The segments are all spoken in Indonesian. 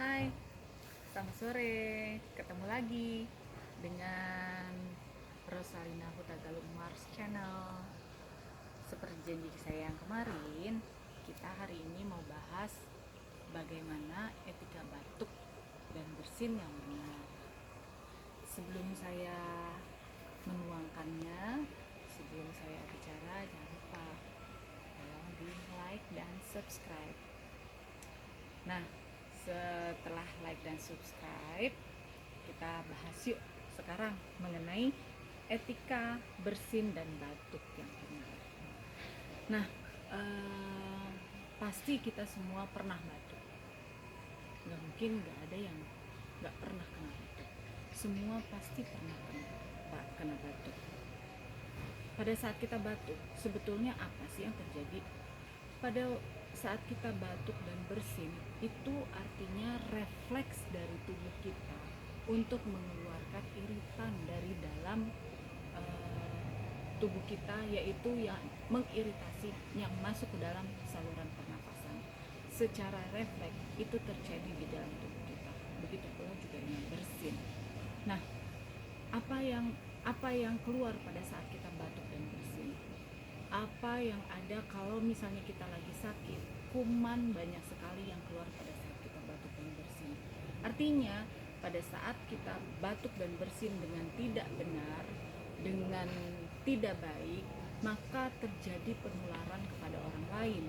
Hai, selamat sore. Ketemu lagi dengan Rosalina Hutagalung Mars Channel. Seperti janji saya yang kemarin, kita hari ini mau bahas bagaimana etika batuk dan bersin yang benar. Sebelum saya menuangkannya, sebelum saya bicara, jangan lupa tolong di like dan subscribe. Nah, setelah like dan subscribe, kita bahas yuk sekarang mengenai etika bersin dan batuk yang benar. Nah, pasti kita semua pernah batuk. Gak mungkin gak ada yang gak pernah kena batuk. Semua pasti pernah kena batuk. Pada saat kita batuk, sebetulnya apa sih yang terjadi? Pada saat kita batuk dan bersin, itu artinya refleks dari tubuh kita untuk mengeluarkan iritan dari dalam tubuh kita, yaitu yang mengiritasi yang masuk ke dalam saluran pernafasan. Secara refleks itu terjadi di dalam tubuh kita. Begitu pula juga dengan bersin. Nah, apa yang keluar pada saat kita batuk dan bersin? Apa yang ada kalau misalnya kita lagi sakit? Kuman banyak sekali yang keluar pada saat kita batuk dan bersin. Artinya pada saat kita batuk dan bersin dengan tidak benar, dengan tidak baik, maka terjadi penularan kepada orang lain.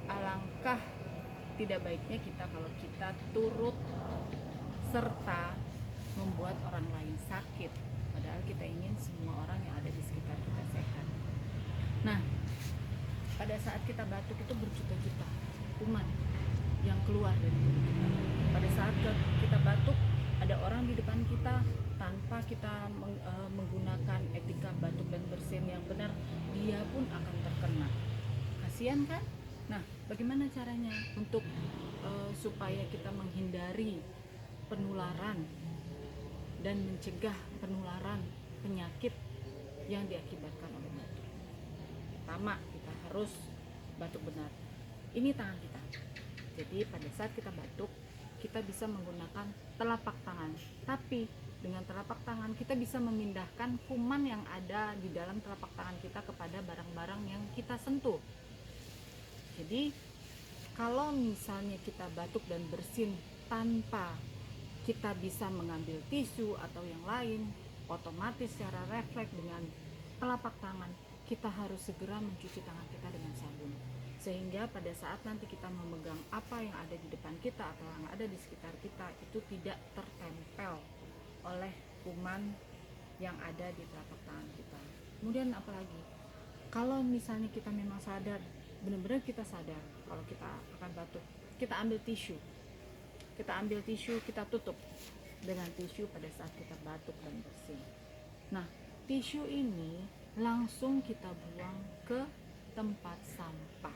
Alangkah tidak baiknya kita kalau kita turut serta membuat orang lain sakit, padahal kita ingin semua orang yang ada di sekitar kita sehat. Nah, pada saat kita batuk itu berjuta-juta kuman yang keluar dari tubuh kita. Pada saat kita batuk, ada orang di depan kita, tanpa kita menggunakan etika batuk dan bersin yang benar, dia pun akan terkena. Kasihan kan? Nah, bagaimana caranya untuk supaya kita menghindari penularan dan mencegah penularan penyakit yang diakibatkan oleh batuk? Pertama, kita harus batuk benar. Ini tangan kita. Jadi pada saat kita batuk, kita bisa menggunakan telapak tangan. Tapi dengan telapak tangan kita bisa memindahkan kuman yang ada di dalam telapak tangan kita kepada barang-barang yang kita sentuh. Jadi kalau misalnya kita batuk dan bersin tanpa kita bisa mengambil tisu atau yang lain, otomatis secara refleks dengan telapak tangan kita harus segera mencuci tangan kita dengan sabun, sehingga pada saat nanti kita memegang apa yang ada di depan kita atau yang ada di sekitar kita itu tidak tertempel oleh kuman yang ada di telapak tangan kita. Kemudian apalagi kalau misalnya kita memang sadar, benar-benar kita sadar kalau kita akan batuk, kita ambil tisu, kita tutup dengan tisu pada saat kita batuk dan bersin. Nah, tisu ini langsung kita buang ke tempat sampah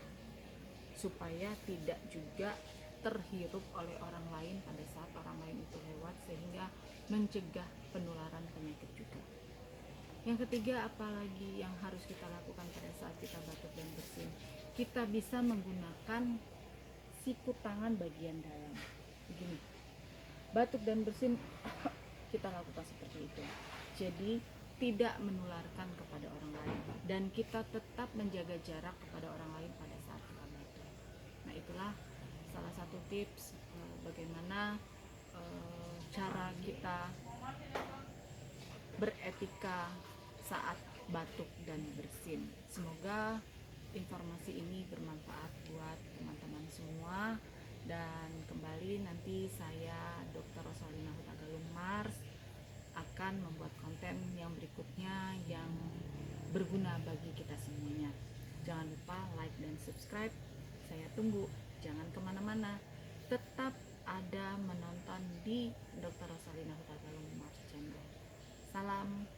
supaya tidak juga terhirup oleh orang lain pada saat orang lain itu lewat, sehingga mencegah penularan penyakit juga. Yang ketiga, apalagi yang harus kita lakukan pada saat kita batuk dan bersin? Kita bisa menggunakan siku tangan bagian dalam. Begini, batuk dan bersin kita lakukan seperti itu. Jadi tidak menularkan kepada orang lain dan kita tetap menjaga jarak kepada orang lain pada saat kita batuk. Nah, itulah salah satu tips bagaimana cara kita beretika saat batuk dan bersin. Semoga informasi ini bermanfaat buat teman-teman semua. Dan kembali nanti saya Dr. Rosalina Hutagalung Mars akan membuat konten yang berikutnya yang berguna bagi kita semuanya. Jangan lupa like dan subscribe. Saya tunggu. Jangan kemana-mana. Tetap ada menonton di Dr. Rosalina Hutagalung Mars Channel. Salam